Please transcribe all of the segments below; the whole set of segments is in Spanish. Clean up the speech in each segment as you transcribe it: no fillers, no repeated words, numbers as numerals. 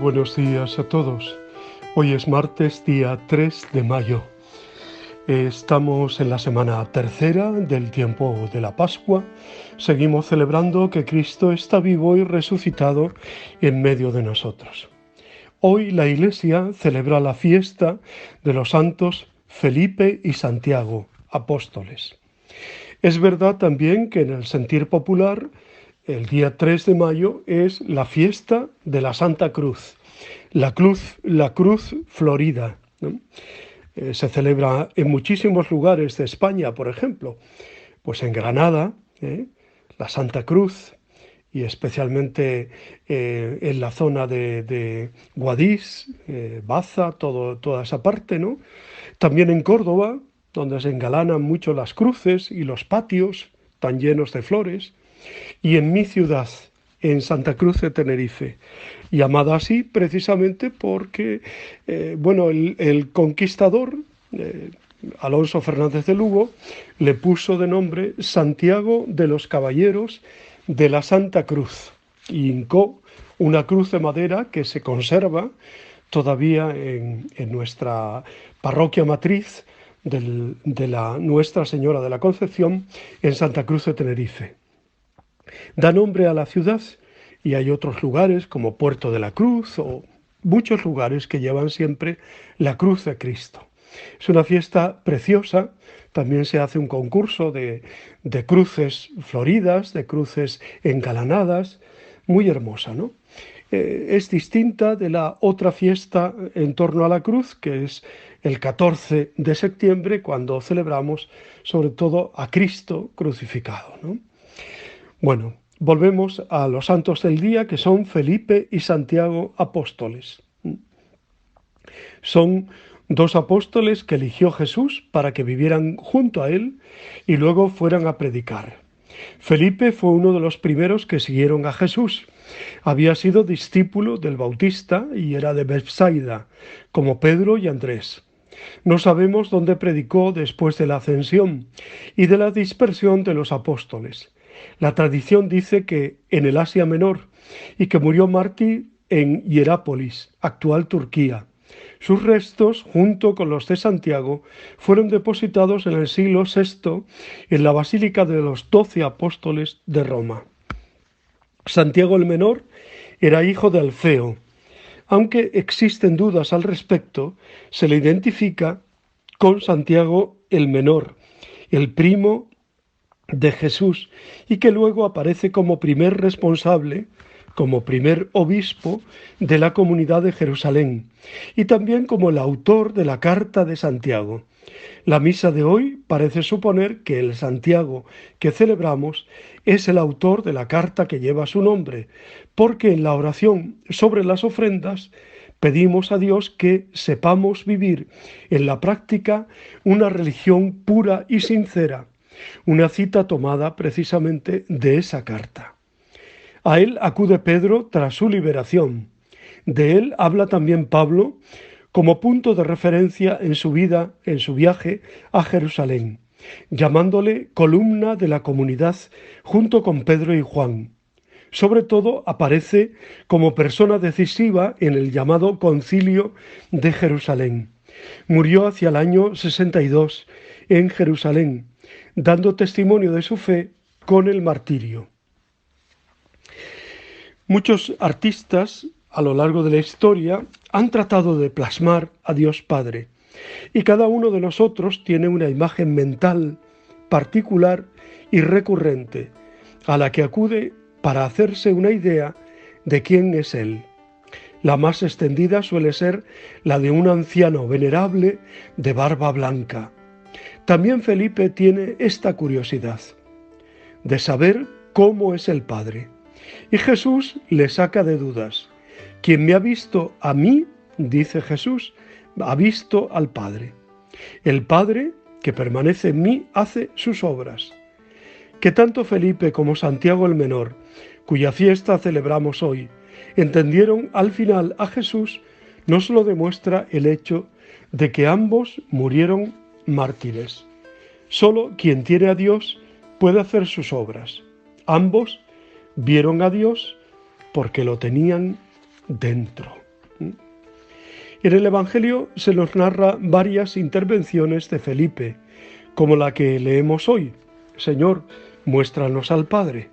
buenos días a todos. Hoy es martes, día 3 de mayo. Estamos en la semana tercera del tiempo de la Pascua. Seguimos celebrando que Cristo está vivo y resucitado en medio de nosotros. Hoy la Iglesia celebra la fiesta de los santos Felipe y Santiago, apóstoles. Es verdad también que en el sentir popular el día 3 de mayo es la fiesta de la Santa Cruz, la cruz florida, ¿no? Se celebra en muchísimos lugares de España, por ejemplo, pues en Granada, la Santa Cruz, y especialmente en la zona de Guadix, Baza, toda esa parte, ¿no? También en Córdoba, donde se engalanan mucho las cruces y los patios tan llenos de flores, y en mi ciudad, en Santa Cruz de Tenerife, llamada así precisamente porque el conquistador, Alonso Fernández de Lugo, le puso de nombre Santiago de los Caballeros de la Santa Cruz, y hincó una cruz de madera que se conserva todavía en nuestra parroquia matriz de la Nuestra Señora de la Concepción en Santa Cruz de Tenerife. Da nombre a la ciudad, y hay otros lugares como Puerto de la Cruz o muchos lugares que llevan siempre la cruz de Cristo. Es una fiesta preciosa. También se hace un concurso de cruces floridas, de cruces engalanadas, muy hermosa, ¿no? Es distinta de la otra fiesta en torno a la cruz, que es el 14 de septiembre, cuando celebramos sobre todo a Cristo crucificado, ¿no? Bueno, volvemos a los santos del día, que son Felipe y Santiago, apóstoles. Son dos apóstoles que eligió Jesús para que vivieran junto a él y luego fueran a predicar. Felipe fue uno de los primeros que siguieron a Jesús. Había sido discípulo del Bautista y era de Betsaida, como Pedro y Andrés. No sabemos dónde predicó después de la ascensión y de la dispersión de los apóstoles. La tradición dice que en el Asia Menor y que murió mártir en Hierápolis, actual Turquía. Sus restos, junto con los de Santiago, fueron depositados en el siglo VI en la Basílica de los 12 Apóstoles de Roma. Santiago el Menor era hijo de Alfeo. Aunque existen dudas al respecto, se le identifica con Santiago el Menor, el primo de Jesús, y que luego aparece como primer responsable, como primer obispo de la comunidad de Jerusalén, y también como el autor de la carta de Santiago. La misa de hoy parece suponer que el Santiago que celebramos es el autor de la carta que lleva su nombre, porque en la oración sobre las ofrendas pedimos a Dios que sepamos vivir en la práctica una religión pura y sincera. Una cita tomada precisamente de esa carta. A él acude Pedro tras su liberación. De él habla también Pablo como punto de referencia en su vida, en su viaje a Jerusalén, llamándole columna de la comunidad junto con Pedro y Juan. Sobre todo aparece como persona decisiva en el llamado Concilio de Jerusalén. Murió hacia el año 62 en Jerusalén, dando testimonio de su fe con el martirio. Muchos artistas a lo largo de la historia han tratado de plasmar a Dios Padre, y cada uno de nosotros tiene una imagen mental particular y recurrente a la que acude para hacerse una idea de quién es Él. La más extendida suele ser la de un anciano venerable de barba blanca. También Felipe tiene esta curiosidad de saber cómo es el Padre. Y Jesús le saca de dudas. Quien me ha visto a mí, dice Jesús, ha visto al Padre. El Padre que permanece en mí hace sus obras. Que tanto Felipe como Santiago el Menor, cuya fiesta celebramos hoy, entendieron al final a Jesús, nos lo demuestra el hecho de que ambos murieron mártires. Solo quien tiene a Dios puede hacer sus obras. Ambos vieron a Dios porque lo tenían dentro. En el Evangelio se nos narra varias intervenciones de Felipe, como la que leemos hoy. Señor, muéstranos al Padre.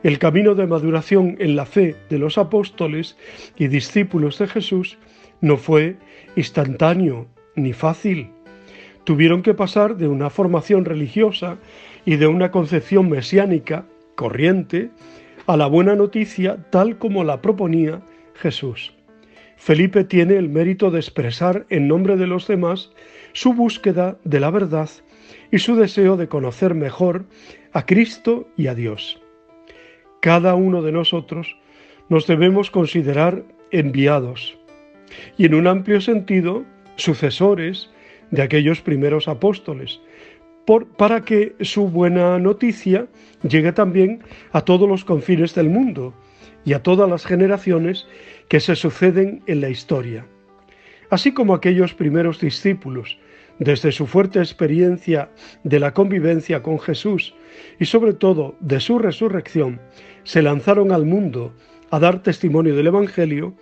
El camino de maduración en la fe de los apóstoles y discípulos de Jesús no fue instantáneo ni fácil. Tuvieron que pasar de una formación religiosa y de una concepción mesiánica corriente a la buena noticia tal como la proponía Jesús. Felipe tiene el mérito de expresar en nombre de los demás su búsqueda de la verdad y su deseo de conocer mejor a Cristo y a Dios. Cada uno de nosotros nos debemos considerar enviados y en un amplio sentido sucesores de aquellos primeros apóstoles, para que su buena noticia llegue también a todos los confines del mundo y a todas las generaciones que se suceden en la historia. Así como aquellos primeros discípulos, desde su fuerte experiencia de la convivencia con Jesús y sobre todo de su resurrección, se lanzaron al mundo a dar testimonio del Evangelio,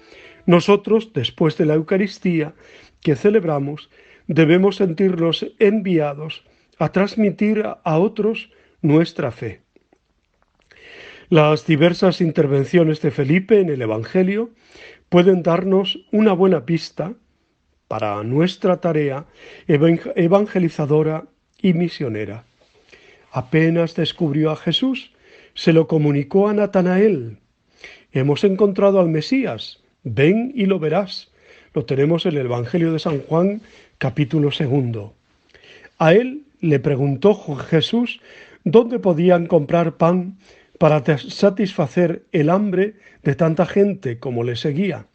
nosotros, después de la Eucaristía que celebramos, debemos sentirnos enviados a transmitir a otros nuestra fe. Las diversas intervenciones de Felipe en el Evangelio pueden darnos una buena pista para nuestra tarea evangelizadora y misionera. Apenas descubrió a Jesús, se lo comunicó a Natanael. Hemos encontrado al Mesías, ven y lo verás. Lo tenemos en el Evangelio de San Juan, capítulo 2. A él le preguntó Jesús dónde podían comprar pan para satisfacer el hambre de tanta gente como le seguía.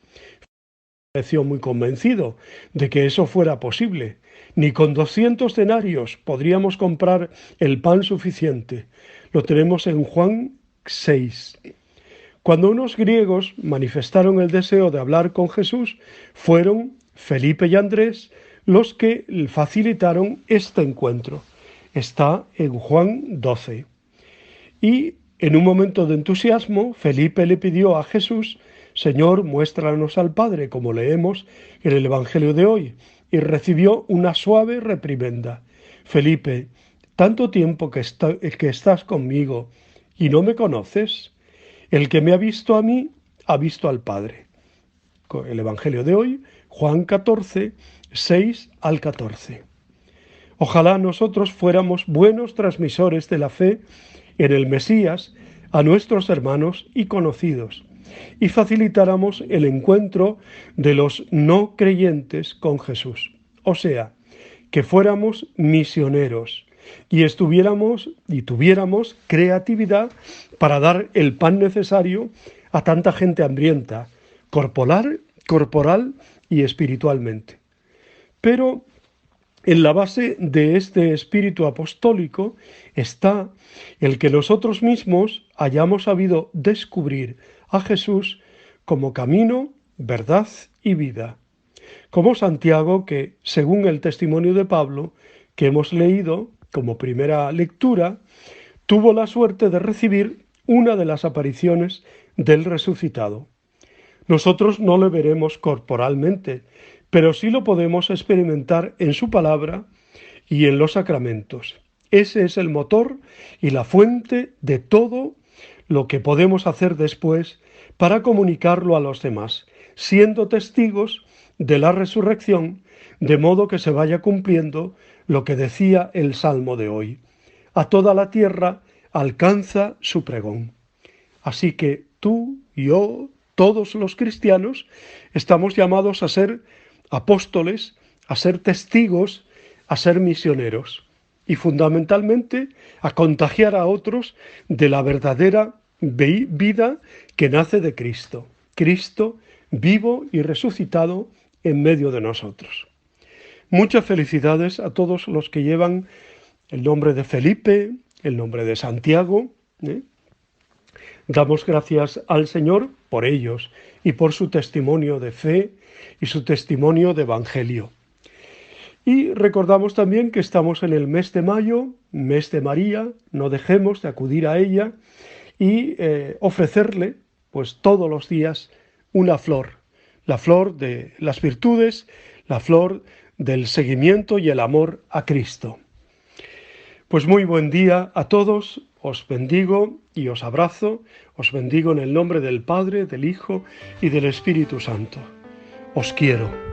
Pareció muy convencido de que eso fuera posible. Ni con 200 denarios podríamos comprar el pan suficiente. Lo tenemos en Juan 6. Cuando unos griegos manifestaron el deseo de hablar con Jesús, fueron Felipe y Andrés los que facilitaron este encuentro. Está en Juan 12. Y en un momento de entusiasmo, Felipe le pidió a Jesús: Señor, muéstranos al Padre, como leemos en el Evangelio de hoy, y recibió una suave reprimenda. Felipe, ¿tanto tiempo que estás conmigo y no me conoces? El que me ha visto a mí, ha visto al Padre. El Evangelio de hoy, Juan 14, 6 al 14. Ojalá nosotros fuéramos buenos transmisores de la fe en el Mesías a nuestros hermanos y conocidos, y facilitáramos el encuentro de los no creyentes con Jesús. O sea, que fuéramos misioneros y tuviéramos creatividad para dar el pan necesario a tanta gente hambrienta, corporal y espiritualmente. Pero en la base de este espíritu apostólico está el que nosotros mismos hayamos sabido descubrir a Jesús como camino, verdad y vida. Como Santiago, que según el testimonio de Pablo, que hemos leído como primera lectura, tuvo la suerte de recibir una de las apariciones del resucitado. Nosotros no le veremos corporalmente, pero sí lo podemos experimentar en su palabra y en los sacramentos. Ese es el motor y la fuente de todo lo que podemos hacer después para comunicarlo a los demás, siendo testigos de la resurrección, de modo que se vaya cumpliendo lo que decía el Salmo de hoy: a toda la tierra alcanza su pregón. Así que tú, yo, todos los cristianos estamos llamados a ser apóstoles, a ser testigos, a ser misioneros y fundamentalmente a contagiar a otros de la verdadera vida que nace de Cristo. Cristo vivo y resucitado en medio de nosotros. Muchas felicidades a todos los que llevan el nombre de Felipe, el nombre de Santiago. Damos gracias al Señor por ellos y por su testimonio de fe y su testimonio de evangelio. Y recordamos también que estamos en el mes de mayo, mes de María. No dejemos de acudir a ella y ofrecerle pues todos los días una flor la flor de las virtudes, la flor del seguimiento y el amor a Cristo. Pues muy buen día a todos, os bendigo y os abrazo, os bendigo en el nombre del Padre, del Hijo y del Espíritu Santo. Os quiero.